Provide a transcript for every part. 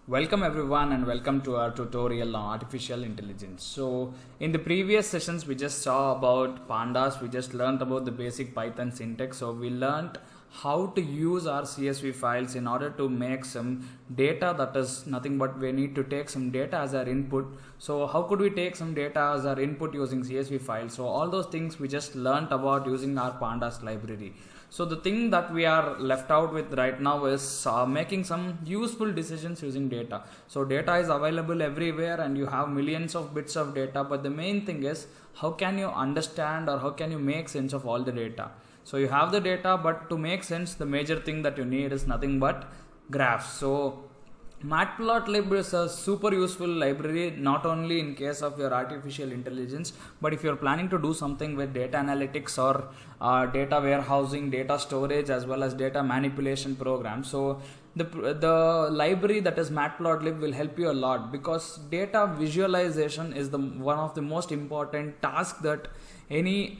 Welcome everyone and welcome to our tutorial on artificial intelligence. So in the previous sessions we just saw about pandas, we just learned about the basic Python syntax. So we learned how to use our CSV files in order to make some data that is nothing but we need to take some data as our input. So how could we take some data as our input using CSV files? So all those things we just learned about using our pandas library. So the thing that we are left out with right now is making some useful decisions using data. So data is available everywhere and you have millions of bits of data, but the main thing is how can you understand or how can you make sense of all the data? So you have the data, but to make sense, the major thing that you need is nothing but graphs. So Matplotlib is a super useful library, not only in case of your artificial intelligence, but if you're planning to do something with data analytics or data warehousing, data storage, as well as data manipulation programs. So the library that is Matplotlib will help you a lot, because data visualization is one of the most important tasks that any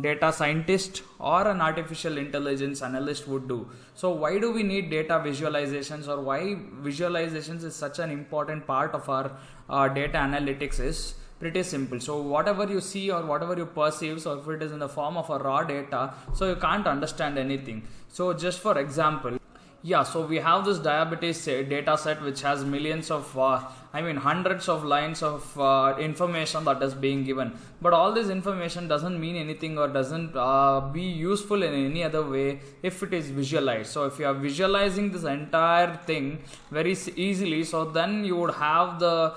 data scientist or an artificial intelligence analyst would do. So why do we need data visualizations, or why visualizations is such an important part of our data analytics is pretty simple. So whatever you see or whatever you perceive, so if it is in the form of a raw data, so you can't understand anything. So just for example, so we have this diabetes data set which has millions of, hundreds of lines of information that is being given. But all this information doesn't mean anything or doesn't be useful in any other way if it is visualized. So if you are visualizing this entire thing very easily, so then you would have the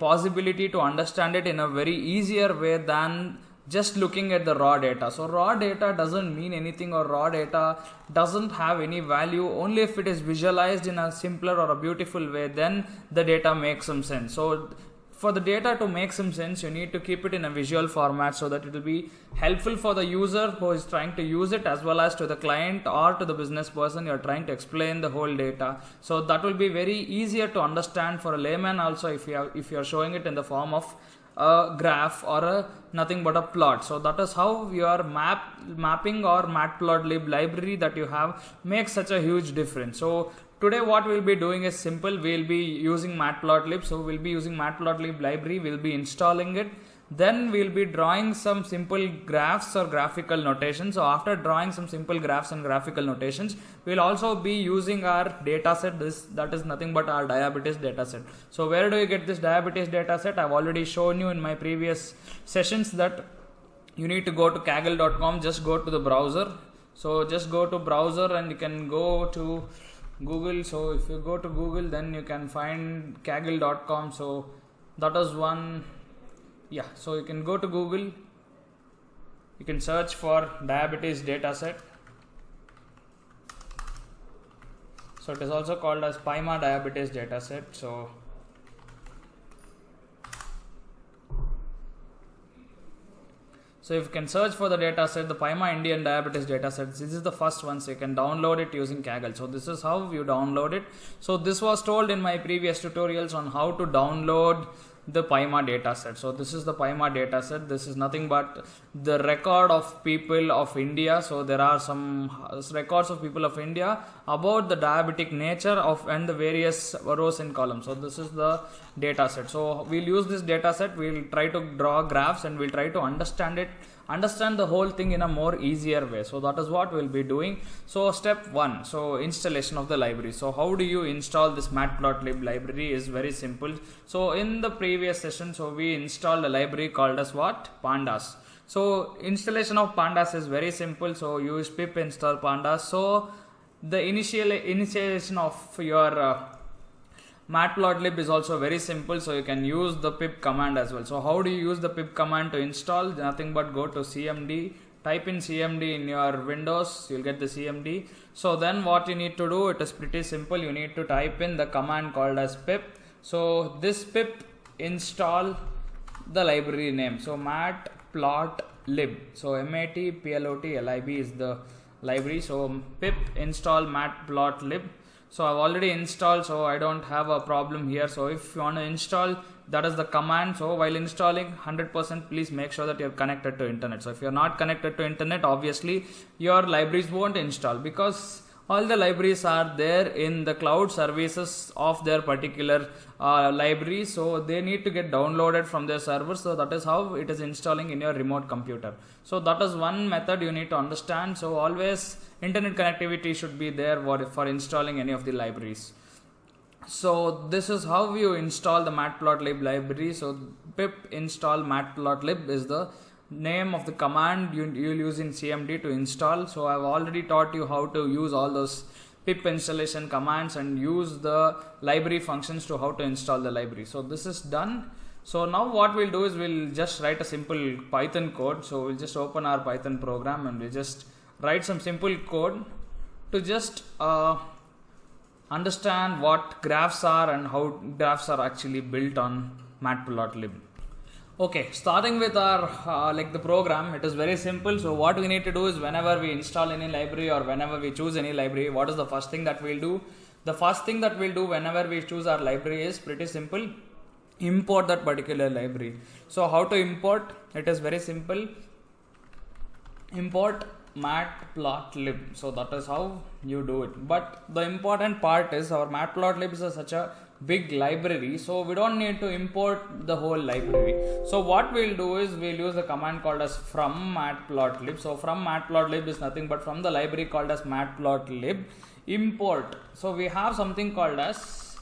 possibility to understand it in a very easier way than just looking at the raw data. So raw data doesn't mean anything, or raw data doesn't have any value. Only if it is visualized in a simpler or a beautiful way, then the data makes some sense. So for the data to make some sense, you need to keep it in a visual format so that it will be helpful for the user who is trying to use it, as well as to the client or to the business person you're trying to explain the whole data. So that will be very easier to understand for a layman also if you are showing it in the form of a graph or nothing but a plot. So that is how your mapping or Matplotlib library that you have makes such a huge difference. So today what we'll be doing is simple. We'll be using Matplotlib. So we'll be using Matplotlib library. We'll be installing it. Then we'll be drawing some simple graphs or graphical notations. So after drawing some simple graphs and graphical notations, we'll also be using our data set. That is nothing but our diabetes data set. So where do you get this diabetes data set? I've already shown you in my previous sessions that you need to go to kaggle.com. Just go to the browser. So just go to browser and you can go to Google. So if you go to Google, then you can find kaggle.com. So that is one. So you can go to Google, you can search for diabetes dataset. So it is also called as PyMA diabetes dataset. So if you can search for the dataset, the PyMA Indian diabetes dataset, this is the first one, so you can download it using Kaggle. So this is how you download it. So this was told in my previous tutorials on how to download the PyMA dataset. So this is the PyMA dataset. This is nothing but the record of people of India. So there are some records of people of India about the diabetic nature of and the various rows and columns. So this is the dataset. So we'll use this dataset. We'll try to draw graphs and we'll try to understand the whole thing in a more easier way. So that is what we'll be doing. So step 1, so installation of the library. So how do you install this Matplotlib library is very simple. So in the previous session, so we installed a library called as what? Pandas. So installation of pandas is very simple. So use pip install pandas. So the initialization of your Matplotlib is also very simple, so you can use the pip command as well. So how do you use the pip command to install? Nothing but go to CMD, type in CMD in your Windows, you'll get the CMD. So then what you need to do, it is pretty simple. You need to type in the command called as pip. So this pip install the library name. So Matplotlib. So Matplotlib is the library. So pip install Matplotlib. So I've already installed, so I don't have a problem here. So if you want to install, that is the command. So while installing 100%, please make sure that you're connected to internet. So if you're not connected to internet, obviously your libraries won't install, because all the libraries are there in the cloud services of their particular library, so they need to get downloaded from their server. So that is how it is installing in your remote computer. So that is one method you need to understand. So always internet connectivity should be there for installing any of the libraries. So this is how you install the Matplotlib library. So pip install matplotlib is the name of the command you'll use in CMD to install. So I've already taught you how to use all those pip installation commands and use the library functions to how to install the library. So this is done. So now what we'll do is we'll just write a simple Python code. So we'll just open our Python program and we'll just write some simple code to just understand what graphs are and how graphs are actually built on Matplotlib. Okay, starting with our like the program, it is very simple. So what we need to do is whenever we install any library or whenever we choose any library, what is the first thing that we'll do? The first thing that we'll do whenever we choose our library is pretty simple. Import that particular library. So how to import? It is very simple. Import Matplotlib. So that is how you do it. But the important part is our Matplotlib is such a big library, so we don't need to import the whole library. So what we'll do is we'll use the command called as from matplotlib. So from matplotlib is nothing but from the library called as matplotlib import. So we have something called as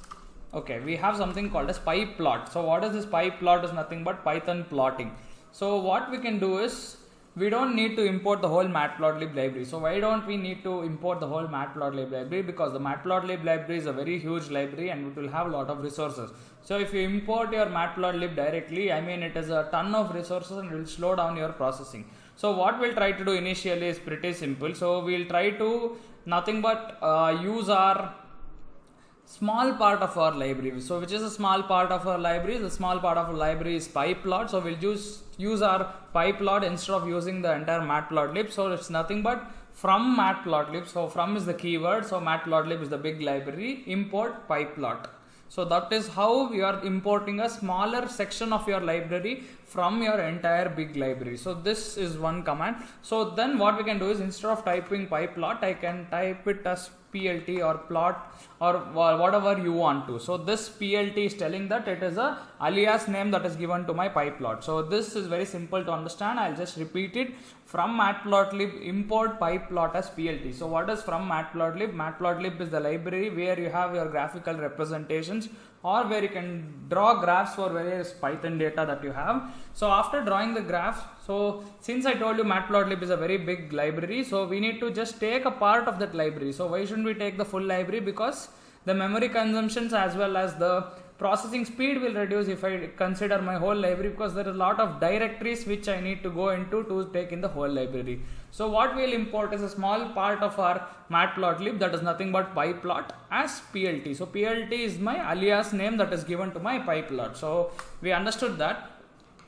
pyplot. So what is this pyplot? Is nothing but Python plotting. So what we can do is we don't need to import the whole Matplotlib library. So why don't we need to import the whole Matplotlib library? Because the Matplotlib library is a very huge library and it will have a lot of resources. So if you import your Matplotlib directly, I mean it is a ton of resources and it will slow down your processing. So what we'll try to do initially is pretty simple. So we'll try to nothing but use our small part of our library. So which is a small part of our library? The small part of our library is pyplot. So we'll use our pyplot instead of using the entire matplotlib. So it's nothing but from matplotlib. So from is the keyword. So matplotlib is the big library. Import pyplot. So that is how we are importing a smaller section of your library from your entire big library. So this is one command. So then what we can do is instead of typing pyplot, I can type it as plt or plot or whatever you want to. So this plt is telling that it is a alias name that is given to my pyplot. So this is very simple to understand. I'll just repeat it. From matplotlib import pyplot as plt. So what is from matplotlib? Matplotlib is the library where you have your graphical representations or where you can draw graphs for various Python data that you have. So after drawing the graph, so since I told you Matplotlib is a very big library, so we need to just take a part of that library. So why shouldn't we take the full library? Because the memory consumptions as well as the processing speed will reduce if I consider my whole library, because there is a lot of directories which I need to go into to take in the whole library. So what we will import is a small part of our matplotlib, that is nothing but pyplot as plt. So plt is my alias name that is given to my pyplot. So we understood that.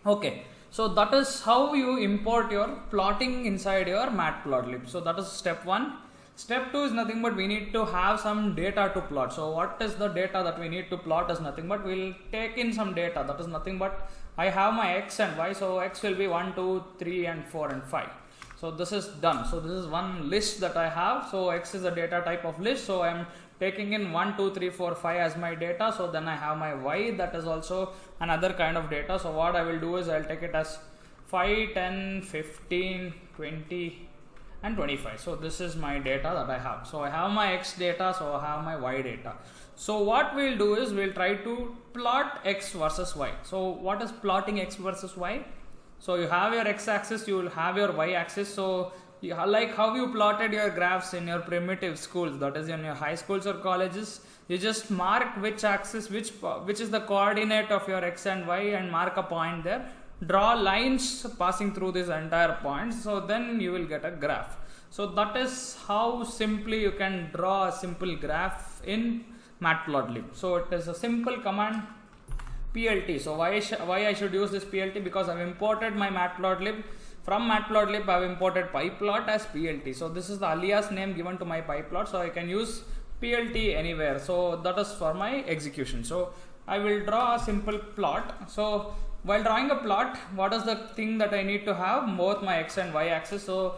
Okay. So that is how you import your plotting inside your matplotlib. So that is step 1. Step 2 is nothing but we need to have some data to plot. So what is the data that we need to plot is nothing but we'll take in some data. That is nothing but I have my x and y. So x will be 1, 2, 3 and 4 and 5. So this is done. So this is one list that I have. So x is a data type of list. So I am taking in 1, 2, 3, 4, 5 as my data. So then I have my y, that is also another kind of data. So what I will do is I'll take it as 5, 10, 15, 20 and 25. So this is my data that I have. So I have my x data, so I have my y data. So what we'll do is we'll try to plot x versus y. So what is plotting x versus y? So you have your x axis, you will have your y axis. So like how you plotted your graphs in your primitive schools, that is in your high schools or colleges, you just mark which axis, which is the coordinate of your x and y, and mark a point there. Draw lines passing through this entire point. So then you will get a graph. So that is how simply you can draw a simple graph in Matplotlib. So it is a simple command plt. So why I should use this plt? Because I've imported my Matplotlib. From Matplotlib I've imported pyplot as plt. So this is the alias name given to my pyplot. So I can use plt anywhere. So that is for my execution. So I will draw a simple plot. So while drawing a plot, what is the thing that I need to have? Both my x and y axis. So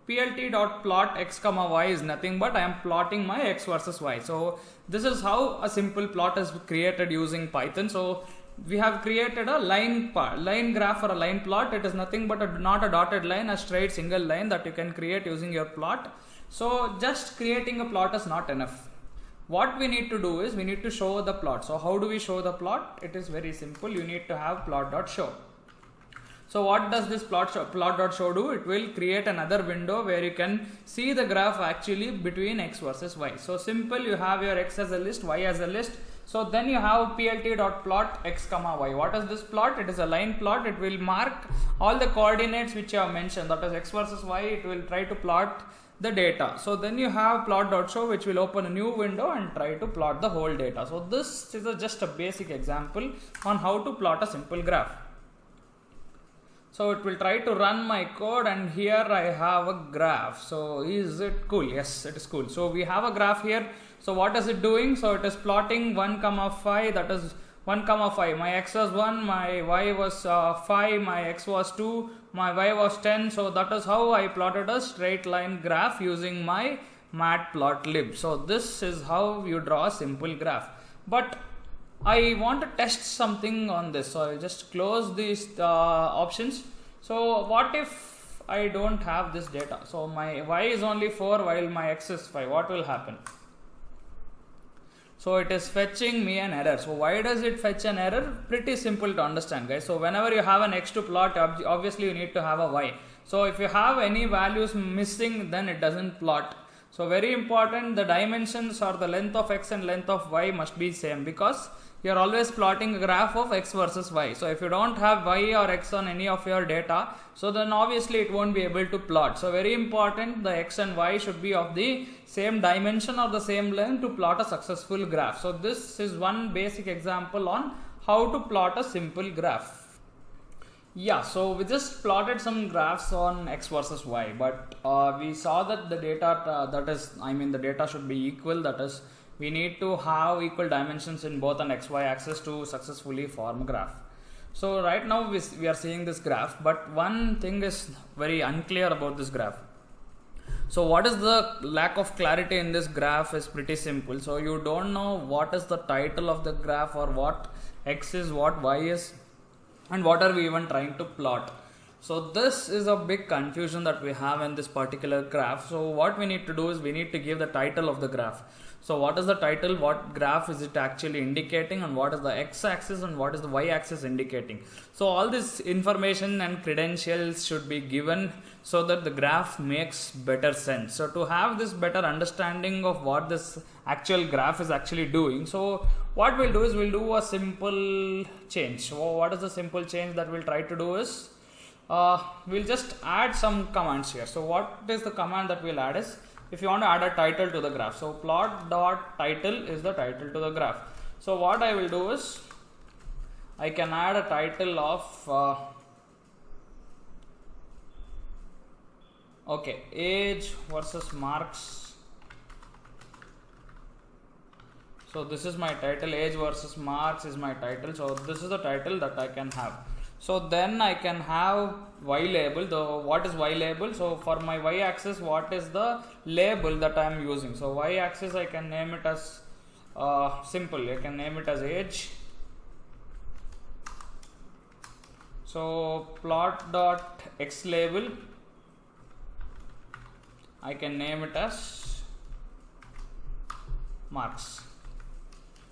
plt.plot x comma y is nothing but I am plotting my x versus y. So this is how a simple plot is created using Python. So we have created a line graph or a line plot. It is nothing but not a dotted line, a straight single line that you can create using your plot. So just creating a plot is not enough. What we need to do is we need to show the plot. So how do we show the plot? It is very simple. You need to have plot.show. So what does this plot.show do? It will create another window where you can see the graph actually between x versus y. So simple, you have your x as a list, y as a list. So then you have plt.plot x comma y. What is this plot? It is a line plot. It will mark all the coordinates which you have mentioned, that is x versus y. It will try to plot the data. So then you have plot.show, which will open a new window and try to plot the whole data. So this is just a basic example on how to plot a simple graph. So it will try to run my code, and here I have a graph. So is it cool? Yes, it is cool. So we have a graph here. So what is it doing? So it is plotting 1 comma 5, that is 1 comma 5. My x was 1, my y was 5, my x was 2, my y was 10. So that is how I plotted a straight line graph using my Matplotlib. So this is how you draw a simple graph. But I want to test something on this, so I'll just close these options. So what if I don't have this data? So my y is only 4 while my x is 5. What will happen? So it is fetching me an error. So why does it fetch an error? Pretty simple to understand, guys. So whenever you have an x to plot, obviously you need to have a y. So if you have any values missing, then it doesn't plot. So very important, the dimensions or the length of x and length of y must be same, because you are always plotting a graph of x versus y. So if you don't have y or x on any of your data, so then obviously it won't be able to plot. So very important, the x and y should be of the same dimension or the same length to plot a successful graph. So this is one basic example on how to plot a simple graph. Yeah, so we just plotted some graphs on x versus y, but we saw that the data the data should be equal. That is, we need to have equal dimensions in both an xy axis to successfully form a graph. So right now we are seeing this graph, but one thing is very unclear about this graph. So what is the lack of clarity in this graph is pretty simple. So you don't know what is the title of the graph, or what x is, what y is, and what are we even trying to plot. So this is a big confusion that we have in this particular graph. So what we need to do is we need to give the title of the graph. So what is the title, what graph is it actually indicating, and what is the x-axis and what is the y-axis indicating. So all this information and credentials should be given so that the graph makes better sense. So to have this better understanding of what this actual graph is actually doing, so what we'll do is we'll do a simple change. So what is the simple change that we'll try to do is we'll just add some commands here. So what is the command that we'll add is, if you want to add a title to the graph, so plot.title is the title to the graph. So what I will do is I can add a title of age versus marks. So this is my title, age versus marks is my title. So this is the title that I can have. So then I can have y label. What is y label? So for my y axis, what is the label that I am using? So y axis, I can name it as simple. I can name it as age. So plot.x label, I can name it as marks.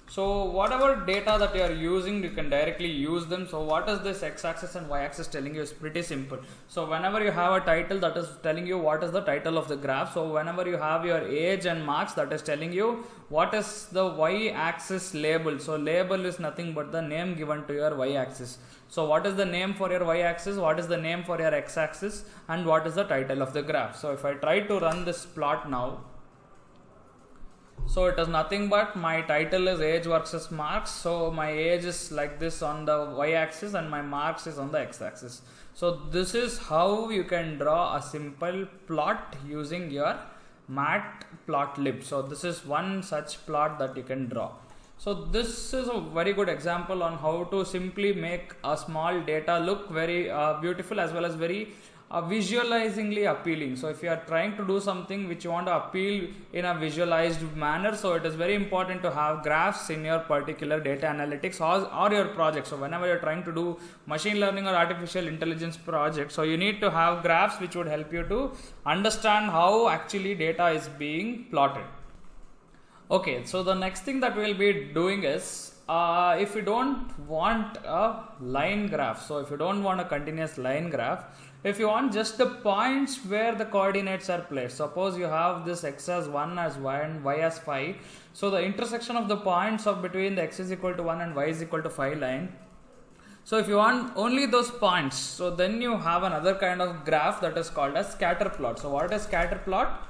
So whatever data that you are using, you can directly use them. So what is this x-axis and y-axis telling you is pretty simple. So whenever you have a title, that is telling you what is the title of the graph. So whenever you have your age and marks, that is telling you what is the y-axis label. So label is nothing but the name given to your y-axis. So what is the name for your y-axis, what is the name for your x-axis, and what is the title of the graph. So if I try to run this plot now, so it is nothing but my title is age versus marks. So my age is like this on the y-axis and my marks is on the x-axis. So this is how you can draw a simple plot using your Matplotlib. So this is one such plot that you can draw. So this is a very good example on how to simply make a small data look very beautiful as well as very visualizingly appealing. So if you are trying to do something which you want to appeal in a visualized manner, so it is very important to have graphs in your particular data analytics or your project. So whenever you're trying to do machine learning or artificial intelligence project, so you need to have graphs which would help you to understand how actually data is being plotted. Okay, so the next thing that we'll be doing is, if you don't want a line graph, so if you don't want a continuous line graph, if you want just the points where the coordinates are placed, suppose you have this x as 1 as y and y as 5, so the intersection of the points of between the x is equal to 1 and y is equal to 5 line. So if you want only those points, so then you have another kind of graph that is called as scatter plot. So what is scatter plot?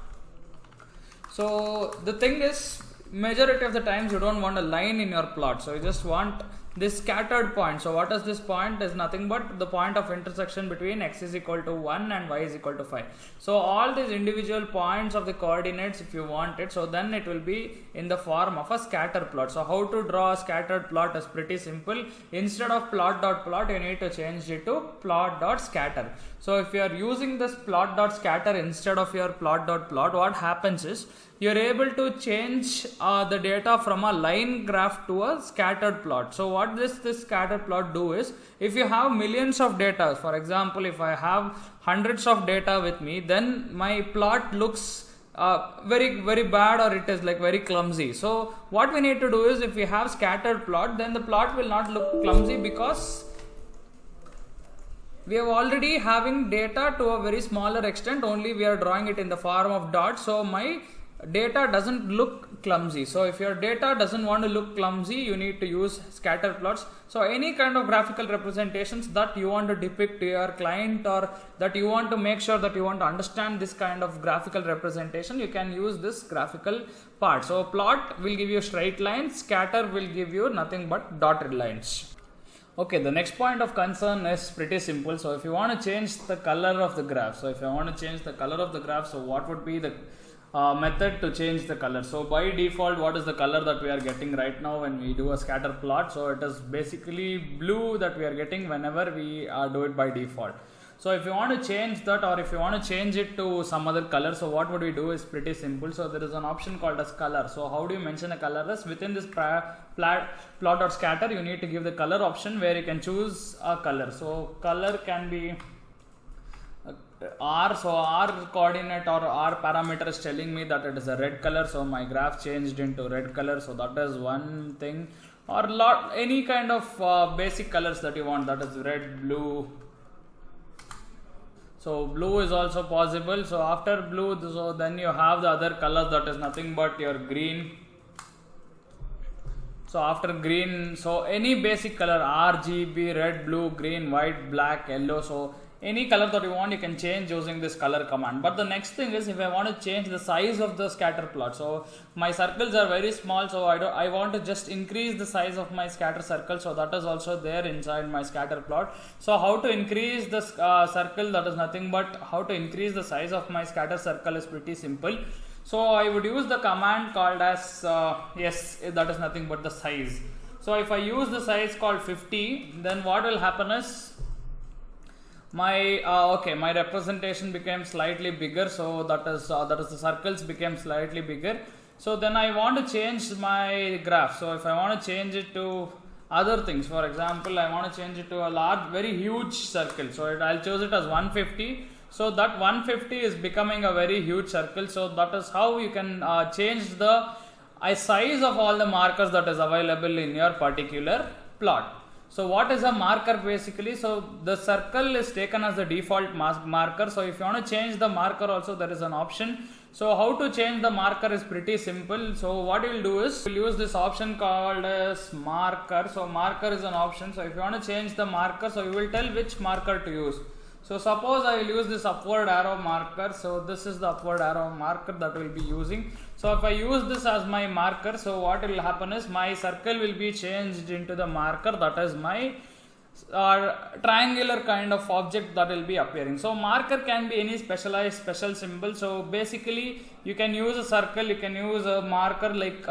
So the thing is, majority of the times you don't want a line in your plot, so you just want this scattered point. So what is this point? Is nothing but the point of intersection between x is equal to 1 and y is equal to 5. So all these individual points of the coordinates, if you want it, so then it will be in the form of a scatter plot. So how to draw a scattered plot is pretty simple. Instead of plot dot plot, you need to change it to plot dot scatter. So if you are using this plot dot scatter instead of your plot dot plot, what happens is you are able to change the data from a line graph to a scattered plot. So what this scattered plot do is, if you have millions of data, for example, if I have hundreds of data with me, then my plot looks very bad, or it is like very clumsy. So what we need to do is, if we have scattered plot, then the plot will not look clumsy, because we are already having data to a very smaller extent, only we are drawing it in the form of dots, so my data doesn't look clumsy. So if your data doesn't want to look clumsy, you need to use scatter plots. So any kind of graphical representations that you want to depict to your client, or that you want to make sure that you want to understand this kind of graphical representation, you can use this graphical part. So plot will give you straight lines, scatter will give you nothing but dotted lines. Okay, the next point of concern is pretty simple. So if you want to change the color of the graph, so what would be the method to change the color? So by default, what is the color that we are getting right now when we do a scatter plot? So it is basically blue that we are getting whenever we do it by default. So if you want to change that, or if you want to change it to some other color, so what would we do is pretty simple. So there is an option called as color. So how do you mention a color? Is within this plot or scatter, you need to give the color option where you can choose a color. So color can be R, so R coordinate or R parameter is telling me that it is a red color, so my graph changed into red color, so that is one thing. Or any kind of basic colors that you want, that is red, blue. So blue is also possible. So after blue, so then you have the other colors, that is nothing but your green. So after green, so any basic color, RGB, red, blue, green, white, black, yellow. So any color that you want, you can change using this color command. But the next thing is, if I want to change the size of the scatter plot, so my circles are very small, so I want to just increase the size of my scatter circle, so that is also there inside my scatter plot. So how to increase the circle, that is nothing but how to increase the size of my scatter circle is pretty simple. So I would use the command called as yes, that is nothing but the size. So if I use the size called 50, then what will happen is, my my representation became slightly bigger, so that is the circles became slightly bigger. So then I want to change my graph. So if I want to change it to other things, for example, I want to change it to a large, very huge circle, so I'll choose it as 150. So that 150 is becoming a very huge circle. So that is how you can change the size of all the markers that is available in your particular plot. So what is a marker basically? So the circle is taken as the default marker. So if you want to change the marker also, there is an option. So how to change the marker is pretty simple. So what you will do is, you will use this option called as marker. So marker is an option. So if you want to change the marker, so you will tell which marker to use. So suppose I will use this upward arrow marker. So this is the upward arrow marker that we will be using. So if I use this as my marker, so what will happen is, my circle will be changed into the marker, that is my triangular kind of object that will be appearing. So marker can be any special symbol. So basically you can use a circle, you can use a marker like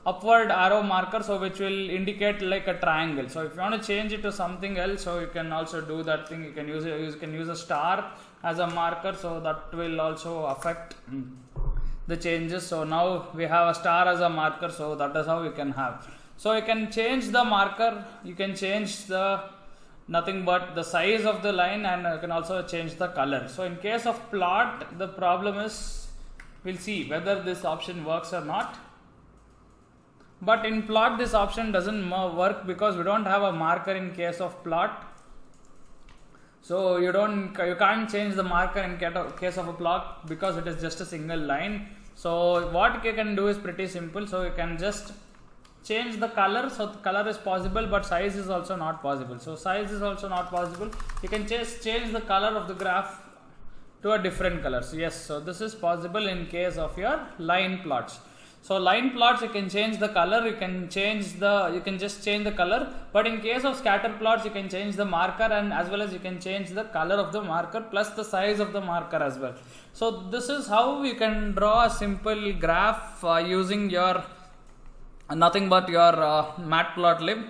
upward arrow marker, so which will indicate like a triangle. So if you want to change it to something else, so you can also do that thing. You can use a star as a marker, so that will also affect the changes. So now we have a star as a marker, so that is how you can have. So you can change the marker, you can change the nothing but the size of the line, and you can also change the color. So in case of plot, the problem is, we'll see whether this option works or not. But in plot, this option doesn't work because we don't have a marker in case of plot. So you can't change the marker in case of a plot because it is just a single line. So what you can do is pretty simple. So you can just change the color. So the color is possible, but size is also not possible. So size is also not possible. You can just change the color of the graph to a different color. So yes, so this is possible in case of your line plots. So line plots, you can change the color, you can just change the color, but in case of scatter plots, you can change the marker, and as well as you can change the color of the marker plus the size of the marker as well. So this is how you can draw a simple graph using your nothing but your Matplotlib.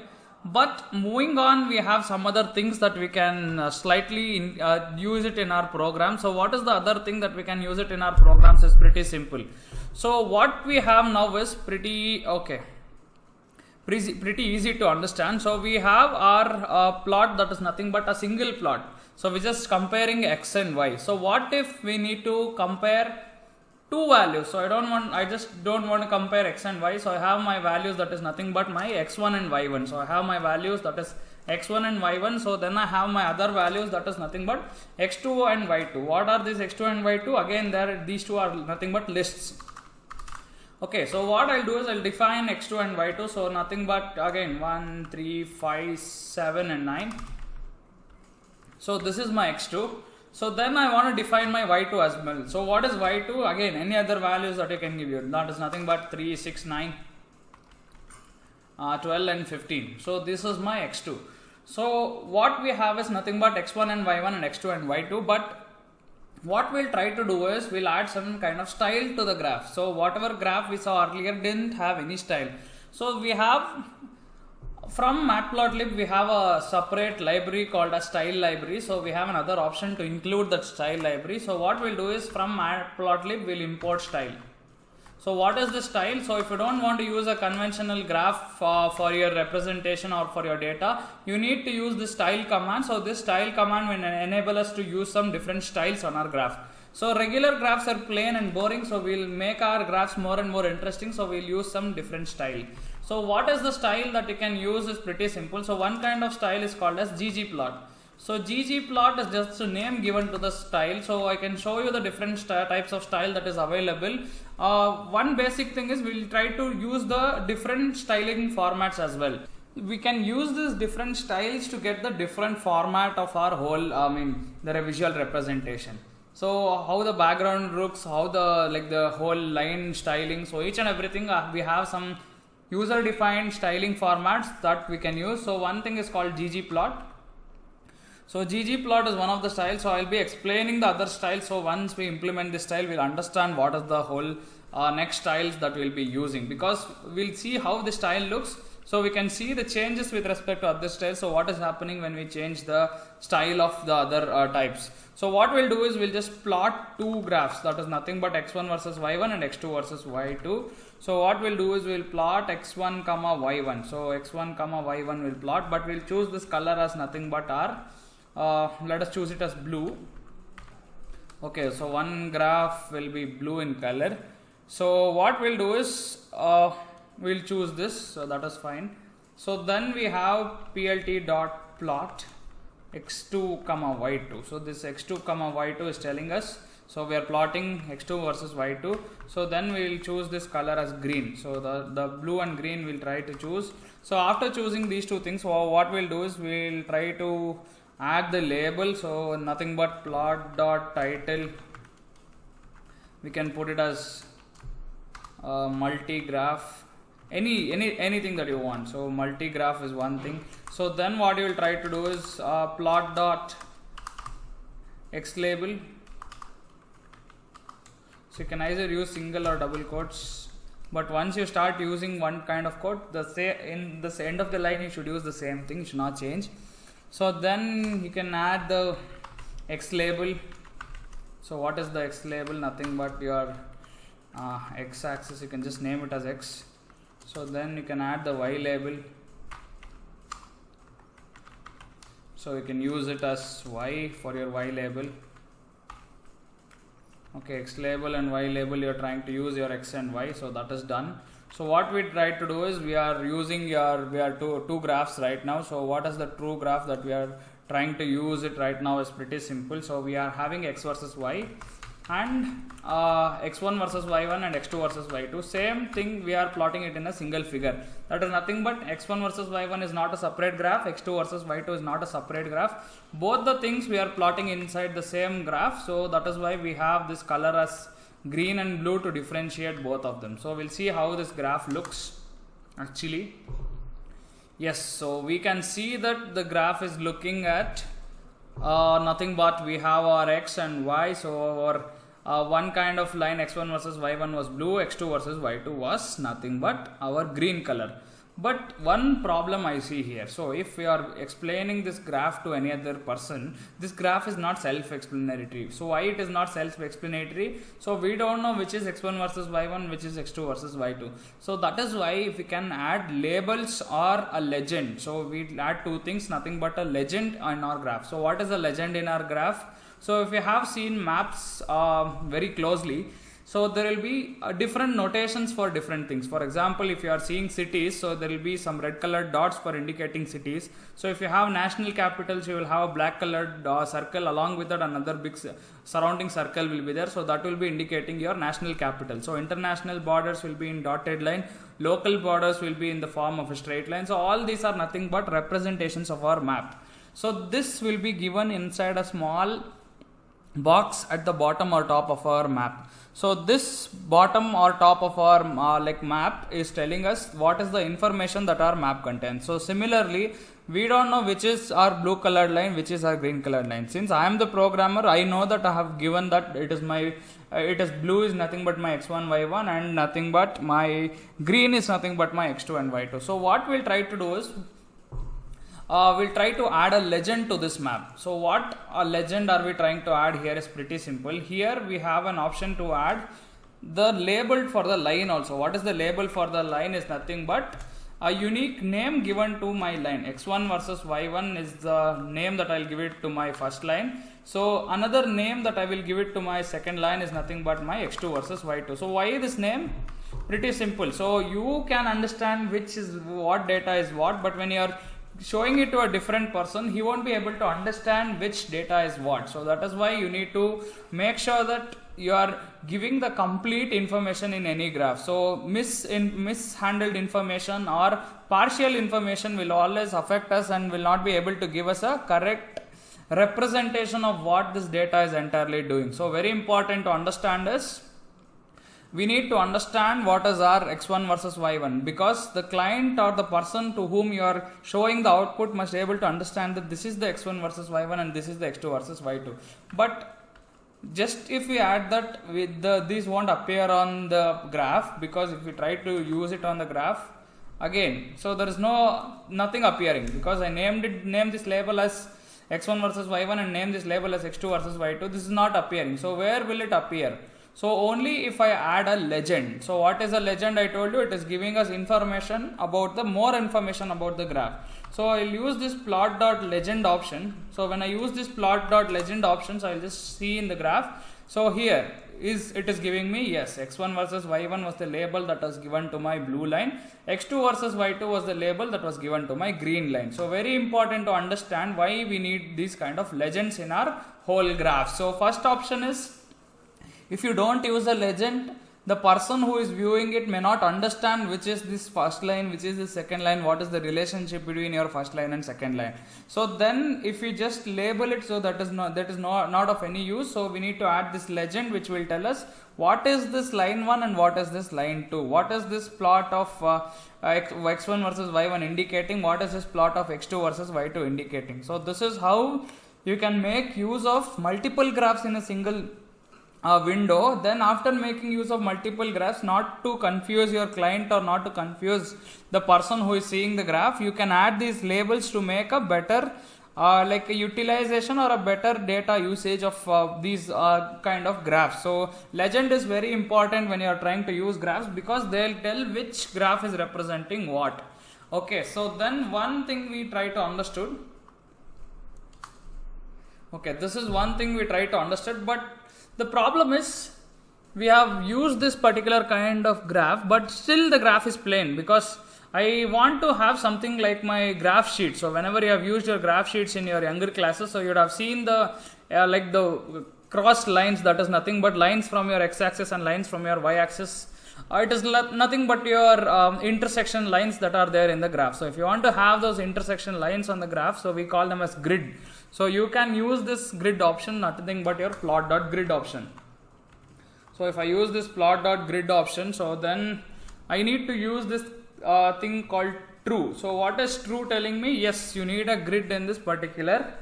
But moving on, we have some other things that we can slightly use it in our program. So what is the other thing that we can use it in our programs is pretty simple. So what we have now is pretty easy to understand. So we have our plot that is nothing but a single plot. So we're just comparing x and y. So what if we need to compare two values? So I just don't want to compare x and y. So I have my values that is nothing but my x1 and y1. So I have my values that is x1 and y1. So then I have my other values that is nothing but x2 and y2. What are these x2 and y2? Again, these two are nothing but lists. Okay, so what I'll do is I'll define x2 and y2. So nothing but again 1, 3, 5, 7 and 9. So this is my x2. So then I want to define my y2 as well. So what is y2? Again, any other values that you can give you. That is nothing but 3, 6, 9, 12 and 15. So this is my x2. So what we have is nothing but x1 and y1 and x2 and y2. But what we'll try to do is we'll add some kind of style to the graph. So whatever graph we saw earlier didn't have any style. So we have, from Matplotlib, we have a separate library called a style library. So we have another option to include that style library. So what we'll do is from Matplotlib, we'll import style. So what is the style? So if you don't want to use a conventional graph for your representation or for your data, you need to use the style command. So this style command will enable us to use some different styles on our graph. So regular graphs are plain and boring. So we'll make our graphs more and more interesting. So we'll use some different style. So what is the style that you can use is pretty simple. So one kind of style is called as ggplot. So ggplot is just a name given to the style. So I can show you the different types of style that is available. One basic thing is we'll try to use the different styling formats as well. We can use these different styles to get the different format of our whole, the visual representation. So how the background looks, how the whole line styling. So each and everything we have some user defined styling formats that we can use. So one thing is called ggplot. So ggplot is one of the styles. So I'll be explaining the other styles. So once we implement this style, we'll understand what is the whole next styles that we'll be using, because we'll see how the style looks. So we can see the changes with respect to other styles. So what is happening when we change the style of the other types. So what we'll do is we'll just plot two graphs, that is nothing but x1 versus y1 and x2 versus y2. So what we'll do is we'll plot x1 comma y1. So x1 comma y1 will plot, but we'll choose this color as nothing but our let us choose it as blue. Okay, so one graph will be blue in color. So what we'll do is we'll choose this, so that is fine. So then we have plt dot plot x2 comma y2. So this x2 comma y2 is telling us, so we are plotting x2 versus y2. So then we will choose this color as green. So the blue and green we'll try to choose. So after choosing these two things, what we'll do is we'll try to add the label. So nothing but plot dot title, we can put it as multi-graph, anything that you want. So multi-graph is one thing. So then what you will try to do is plot dot x label. So you can either use single or double quotes. But once you start using one kind of code, in the end of the line you should use the same thing, you should not change. So then you can add the x label. So what is the x label? Nothing but your x axis, you can just name it as x. So then you can add the y label. So you can use it as y for your y label. Okay, x label and y label, you are trying to use your x and y, so that is done. So what we try to do is we are using we are two graphs right now. So what is the true graph that we are trying to use it right now is pretty simple. So we are having x versus y and x1 versus y1 and x2 versus y2. Same thing, we are plotting it in a single figure. That is nothing but x1 versus y1 is not a separate graph, x2 versus y2 is not a separate graph. Both the things we are plotting inside the same graph. So that is why we have this color as green and blue to differentiate both of them. So we'll see how this graph looks actually. Yes, so we can see that the graph is looking at nothing but we have our x and y. So our one kind of line x1 versus y1 was blue, x2 versus y2 was nothing but our green color. But one problem I see here. So if we are explaining this graph to any other person, this graph is not self-explanatory. So why it is not self-explanatory? So we don't know which is x1 versus y1, which is x2 versus y2. So that is why if we can add labels or a legend. So we add two things, nothing but a legend in our graph. So what is a legend in our graph? So if you have seen maps very closely, so there will be different notations for different things. For example, if you are seeing cities, so there will be some red colored dots for indicating cities. So if you have national capitals, you will have a black colored circle, along with that another big surrounding circle will be there. So that will be indicating your national capital. So international borders will be in dotted line, local borders will be in the form of a straight line. So all these are nothing but representations of our map. So this will be given inside a small box at the bottom or top of our map. So this bottom or top of our map is telling us what is the information that our map contains. So similarly, we don't know which is our blue colored line, which is our green colored line. Since I am the programmer, I know that I have given that it is blue is nothing but my x1, y1 and nothing but my green is nothing but my x2 and y2. So what we'll try to do is we'll try to add a legend to this map. So what a legend are we trying to add here is pretty simple. Here we have an option to add the label for the line also. What is the label for the line is nothing but a unique name given to my line. x1 versus y1 is the name that I'll give it to my first line. So another name that I will give it to my second line is nothing but my x2 versus y2. So why this name? Pretty simple. So you can understand which is what data is what, but when you are showing it to a different person, he won't be able to understand which data is what. So that is why you need to make sure that you are giving the complete information in any graph. So mishandled information or partial information will always affect us and will not be able to give us a correct representation of what this data is entirely doing. So very important to understand is we need to understand what is our x1 versus y1, because the client or the person to whom you are showing the output must be able to understand that this is the x1 versus y1 and this is the x2 versus y2. But just if we add that, these won't appear on the graph, because if we try to use it on the graph again, so there is nothing appearing, because I named this label as x1 versus y1 and named this label as x2 versus y2. This is not appearing. So where will it appear? So only if I add a legend. So what is a legend? I told you it is giving us information about more information about the graph. So I'll use this plot.legend option. So when I use this plot.legend option, so I'll just see in the graph. So here it is giving me, yes, x1 versus y1 was the label that was given to my blue line. x2 versus y2 was the label that was given to my green line. So very important to understand why we need these kind of legends in our whole graph. So first option is, if you don't use a legend, the person who is viewing it may not understand which is this first line, which is the second line, what is the relationship between your first line and second line. So then if you just label it, so that is not of any use. So we need to add this legend which will tell us what is this line 1 and what is this line 2. What is this plot of x1 versus y1 indicating, what is this plot of x2 versus y2 indicating. So this is how you can make use of multiple graphs in a single window, then after making use of multiple graphs, not to confuse your client or not to confuse the person who is seeing the graph, you can add these labels to make a better like a utilization or a better data usage of these kind of graphs. So legend is very important when you are trying to use graphs, because they'll tell which graph is representing what. Okay, so then one thing we try to understood. Okay, this is one thing we try to understand, but the problem is we have used this particular kind of graph, but still the graph is plain, because I want to have something like my graph sheet. So whenever you have used your graph sheets in your younger classes, so you would have seen the like the crossed lines, that is nothing but lines from your x-axis and lines from your y-axis. It is nothing but your intersection lines that are there in the graph. So if you want to have those intersection lines on the graph, so we call them as grid. So you can use this grid option, nothing but your plot.grid option. So if I use this plot.grid option, so then I need to use this thing called true. So what is true telling me? Yes, you need a grid in this particular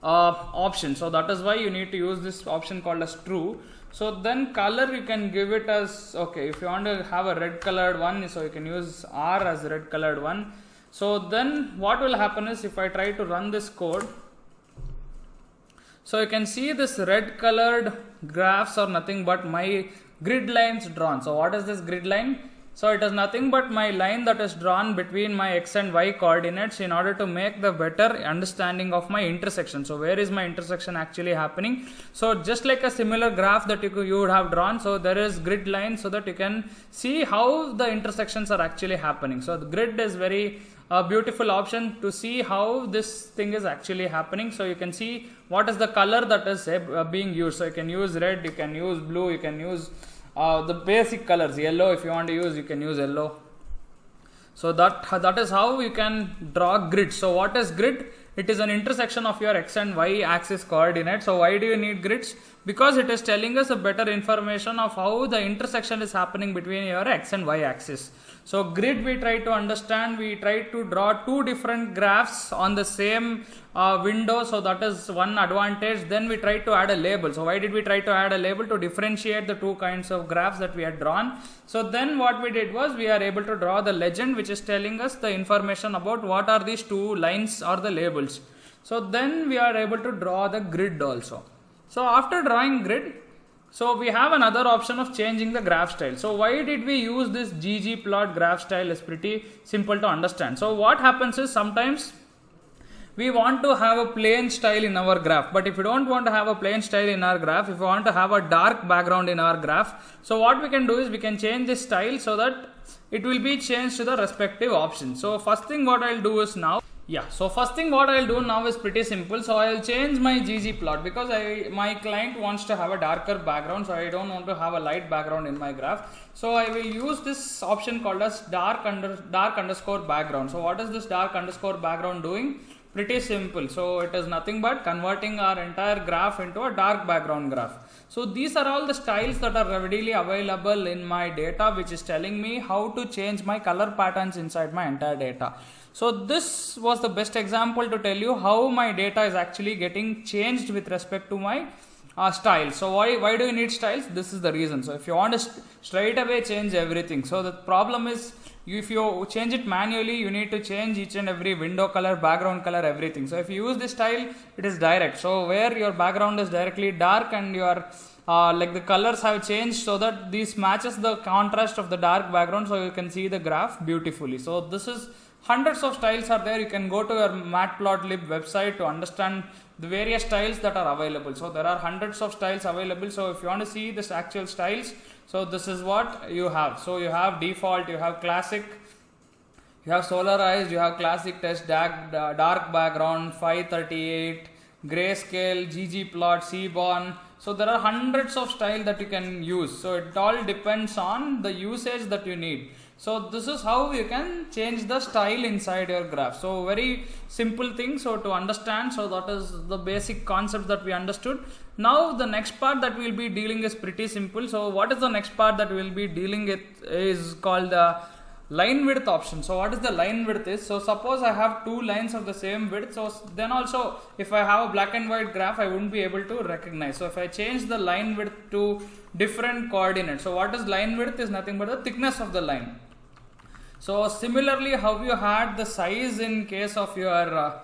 option. So that is why you need to use this option called as true. So then color you can give it as, okay, if you want to have a red colored one, so you can use R as red colored one. So then what will happen is, if I try to run this code, so you can see this red colored graphs are nothing but my grid lines drawn. So what is this grid line? So it is nothing but my line that is drawn between my x and y coordinates in order to make the better understanding of my intersection. So where is my intersection actually happening? So just like a similar graph that you would have drawn, so there is grid line so that you can see how the intersections are actually happening. So the grid is very beautiful option to see how this thing is actually happening. So you can see what is the color that is being used. So you can use red, you can use blue, you can use the basic colors. Yellow, if you want to use, you can use yellow. So that is how you can draw grid. So what is grid? It is an intersection of your x and y axis coordinates. So why do you need grids? Because it is telling us a better information of how the intersection is happening between your x and y axis. So grid, we try to understand, we try to draw two different graphs on the same window. So that is one advantage. Then we try to add a label. So why did we try to add a label? To differentiate the two kinds of graphs that we had drawn. So then what we did was, we are able to draw the legend, which is telling us the information about what are these two lines or the labels. So then we are able to draw the grid also. So after drawing grid, so we have another option of changing the graph style. So why did we use this ggplot graph style? Is pretty simple to understand. So what happens is, sometimes we want to have a plain style in our graph, but if you don't want to have a plain style in our graph, if you want to have a dark background in our graph, so what we can do is, we can change this style so that it will be changed to the respective option. So first thing what I'll do is now, first thing what I'll do now is pretty simple. So I'll change my ggplot, because my client wants to have a darker background, so I don't want to have a light background in my graph. So I will use this option called as dark underscore background. So what is this dark underscore background doing? Pretty simple. So it is nothing but converting our entire graph into a dark background graph. So these are all the styles that are readily available in my data, which is telling me how to change my color patterns inside my entire data. So this was the best example to tell you how my data is actually getting changed with respect to my styles. So why do you need styles? This is the reason. So if you want to straight away change everything, so the problem is, if you change it manually, you need to change each and every window color, background color, everything. So if you use this style, it is direct. So where your background is directly dark and your like the colors have changed, so that this matches the contrast of the dark background, so you can see the graph beautifully. So this is hundreds of styles are there. You can go to your Matplotlib website to understand the various styles that are available. So there are hundreds of styles available. So if you want to see this actual styles, so this is what you have. So you have default, you have classic, you have solarized, you have classic test, dark background, 538, grayscale, ggplot, seaborn. So there are hundreds of styles that you can use. So it all depends on the usage that you need. So this is how you can change the style inside your graph. So very simple thing so to understand. So that is the basic concept that we understood. Now the next part that we will be dealing is pretty simple. So what is the next part that we will be dealing with is called the line width option. So what is the line width is? So suppose I have two lines of the same width. So then also if I have a black and white graph, I wouldn't be able to recognize. So if I change the line width to different coordinates. So what is line width is nothing but the thickness of the line. So similarly, how you had the size in case of your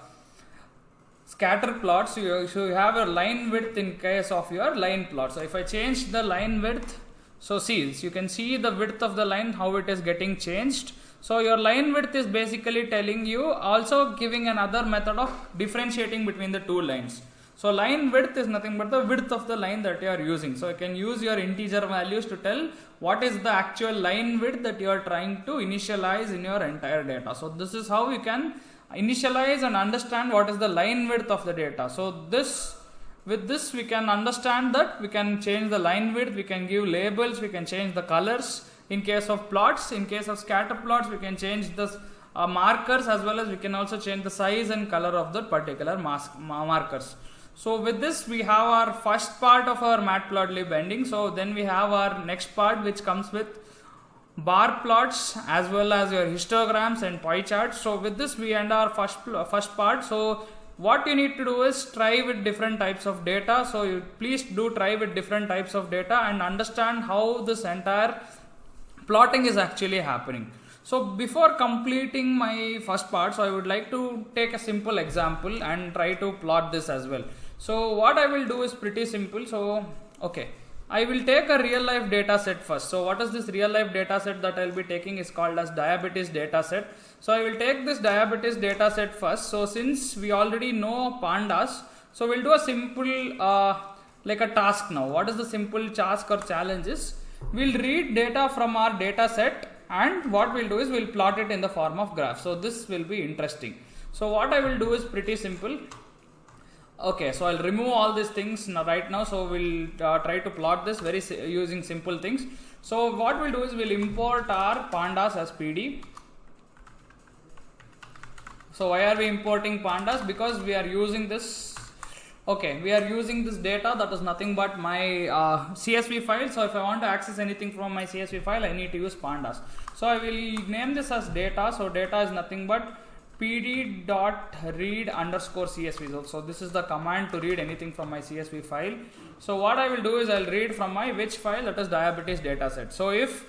scatter plots, you have a line width in case of your line plot. So if I change the line width, so see, you can see the width of the line, how it is getting changed. So your line width is basically telling you, also giving another method of differentiating between the two lines. So line width is nothing but the width of the line that you are using. So you can use your integer values to tell what is the actual line width that you are trying to initialize in your entire data. So this is how you can initialize and understand what is the line width of the data. So with this we can understand that we can change the line width, we can give labels, we can change the colors in case of plots. In case of scatter plots, we can change the markers, as well as we can also change the size and color of the particular markers. So with this we have our first part of our Matplotlib ending. So then we have our next part, which comes with bar plots as well as your histograms and pie charts. So with this we end our first part. So what you need to do is try with different types of data. So you please do try with different types of data and understand how this entire plotting is actually happening. So before completing my first part, so I would like to take a simple example and try to plot this as well. So what I will do is pretty simple. So okay, I will take a real life data set first. So what is this real life data set that I will be taking is called as diabetes data set. So I will take this diabetes data set first. So since we already know pandas, so we'll do a simple like a task now. What is the simple task or challenge is? We'll read data from our data set, and what we'll do is we'll plot it in the form of graph. So this will be interesting. So what I will do is pretty simple. Okay, so I'll remove all these things right now. So we'll try to plot this using simple things. So what we'll do is we'll import our pandas as PD. So why are we importing pandas? Because we are using this. Okay, we are using this data that is nothing but my CSV file. So if I want to access anything from my CSV file, I need to use pandas. So I will name this as data. So data is nothing but pd.read_csv. So this is the command to read anything from my CSV file. So what I will do is I'll read from my which file, that is diabetes dataset. So if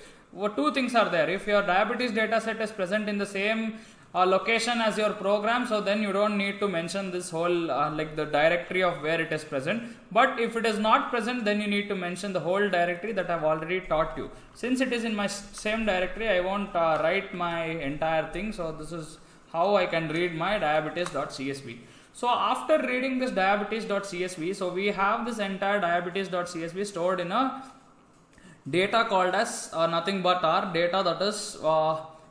two things are there, if your diabetes dataset is present in the same location as your program, so then you don't need to mention this whole like the directory of where it is present. But if it is not present, then you need to mention the whole directory that I've already taught you. Since it is in my same directory, I won't write my entire thing. So this is how I can read my diabetes.csv. So after reading this diabetes.csv, so we have this entire diabetes.csv stored in a data called as nothing but our data, that is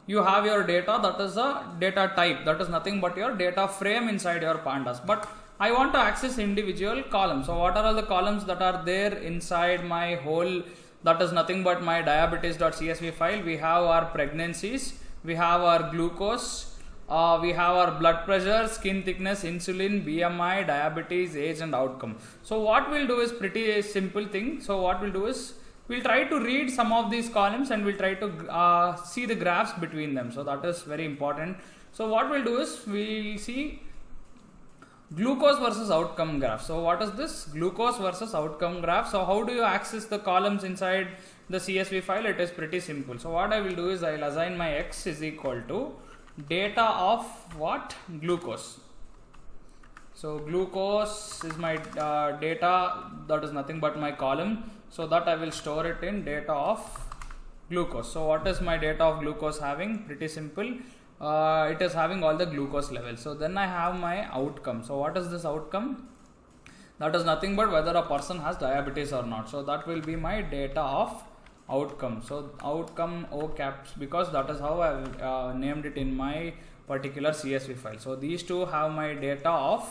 you have your data, that is a data type, that is nothing but your data frame inside your pandas. But I want to access individual columns. So what are all the columns that are there inside my whole, that is nothing but my diabetes.csv file? We have our pregnancies, we have our glucose, we have our blood pressure, skin thickness, insulin, BMI, diabetes, age and outcome. So what we'll do is pretty simple thing. So what we'll do is we'll try to read some of these columns and we'll try to see the graphs between them. So that is very important. So what we'll do is we'll see glucose versus outcome graph. So what is this? Glucose versus outcome graph. So how do you access the columns inside the CSV file? It is pretty simple. So what I will do is I'll assign my x is equal to data of what? Glucose. So glucose is my data, that is nothing but my column. So that I will store it in data of glucose. So what is my data of glucose having? Pretty simple. It is having all the glucose levels. So then I have my outcome. So what is this outcome? That is nothing but whether a person has diabetes or not. So that will be my data of outcome. So outcome O caps, because that is how I named it in my particular CSV file. So these two have my data of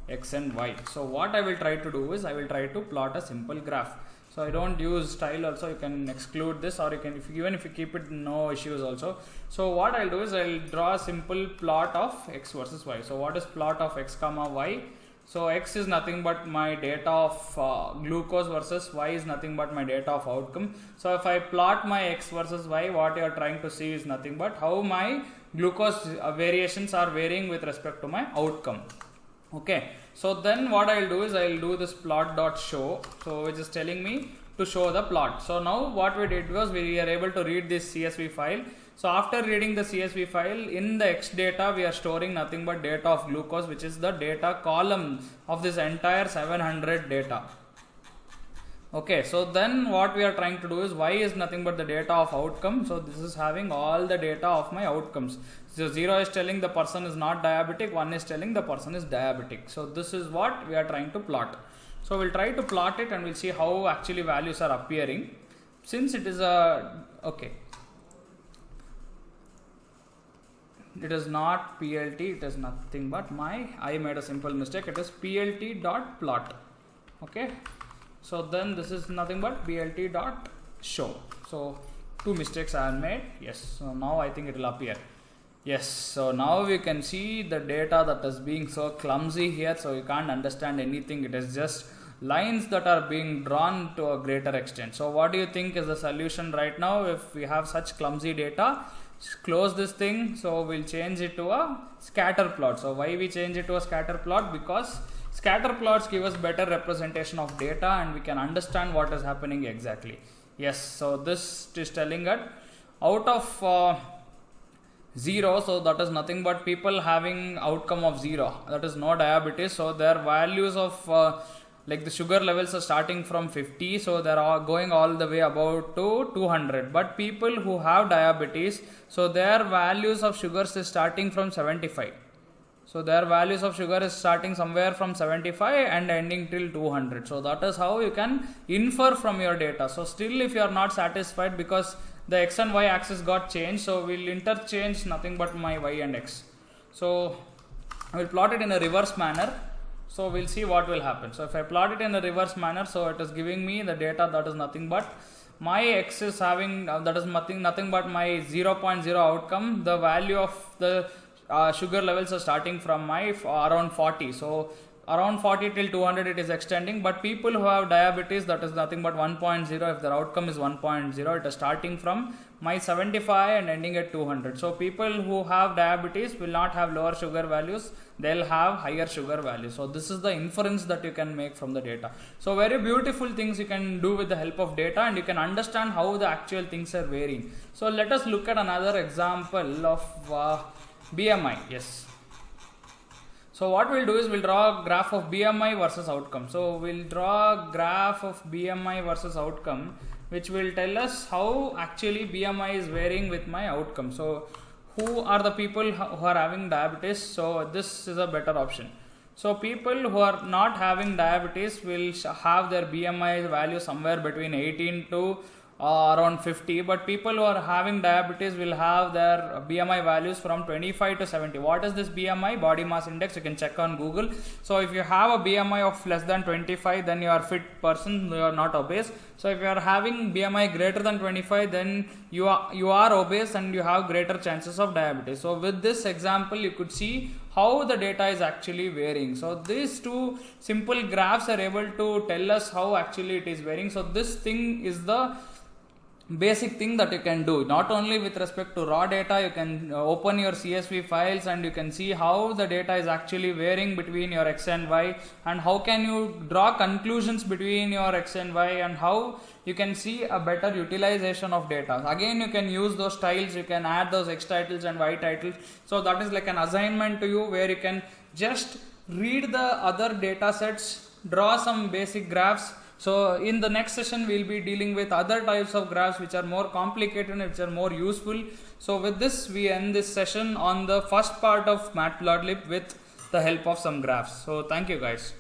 x and y. So what I will try to do is I will try to plot a simple graph. So I don't use style also, you can exclude this, or you can, even if you keep it, no issues also. So what I'll do is I'll draw a simple plot of x versus y. So what is plot of x comma y? So x is nothing but my data of glucose versus y is nothing but my data of outcome. So if I plot my x versus y, what you are trying to see is nothing but how my glucose variations are varying with respect to my outcome. Okay, so then what I will do is I will do this plot dot show, so which is telling me to show the plot. So now what we did was we are able to read this CSV file. So after reading the CSV file, in the X data we are storing nothing but data of glucose, which is the data column of this entire 700 data. Okay, so then what we are trying to do is y is nothing but the data of outcome. So this is having all the data of my outcomes. So 0 is telling the person is not diabetic, 1 is telling the person is diabetic. So this is what we are trying to plot. So we'll try to plot it and we'll see how actually values are appearing. Since it is okay, it is not PLT, it is nothing but I made a simple mistake, it is PLT dot plot. Okay, so then this is nothing but PLT dot show. So two mistakes I have made. Yes, so now I think it will appear. Yes, so now we can see the data that is being so clumsy here, so you can't understand anything. It is just lines that are being drawn to a greater extent. So what do you think is the solution right now if we have such clumsy data? Close this thing. So we'll change it to a scatter plot. So why we change it to a scatter plot? Because scatter plots give us better representation of data and we can understand what is happening exactly. Yes, so this is telling that out of 0, so that is nothing but people having outcome of 0, that is no diabetes. So their values of like the sugar levels are starting from 50, so they are going all the way about to 200. But people who have diabetes, so their values of sugars is starting from 75. So their values of sugar is starting somewhere from 75 and ending till 200. So that is how you can infer from your data. So still if you are not satisfied because the x and y axis got changed, so we'll interchange nothing but my y and x. So I will plot it in a reverse manner. So we'll see what will happen. So if I plot it in a reverse manner, so it is giving me the data that is nothing but my x is having that is nothing but my 0.0 outcome. The value of the sugar levels are starting from my around 40. So around 40 till 200 it is extending, but people who have diabetes, that is nothing but 1.0. if their outcome is 1.0, it is starting from my 75 and ending at 200. So people who have diabetes will not have lower sugar values, they'll have higher sugar values. So this is the inference that you can make from the data. So very beautiful things you can do with the help of data, and you can understand how the actual things are varying. So let us look at another example of BMI. Yes. So what we'll do is we'll draw a graph of BMI versus outcome. So we'll draw a graph of BMI versus outcome, which will tell us how actually BMI is varying with my outcome. So who are the people who are having diabetes? So this is a better option. So people who are not having diabetes will have their BMI value somewhere between 18 to around 50, but people who are having diabetes will have their BMI values from 25 to 70. What is this BMI? Body mass index. You can check on Google. So if you have a BMI of less than 25, then you are fit person, you are not obese. So if you are having BMI greater than 25, then you are obese and you have greater chances of diabetes. So with this example, you could see how the data is actually varying. So these two simple graphs are able to tell us how actually it is varying. So this thing is the basic thing that you can do. Not only with respect to raw data, you can open your CSV files and you can see how the data is actually varying between your x and y, and how can you draw conclusions between your x and y, and how you can see a better utilization of data. Again, you can use those tiles, you can add those x titles and y titles. So that is like an assignment to you, where you can just read the other data sets, draw some basic graphs. So in the next session, we'll be dealing with other types of graphs which are more complicated and which are more useful. So with this, we end this session on the first part of Matplotlib with the help of some graphs. So thank you guys.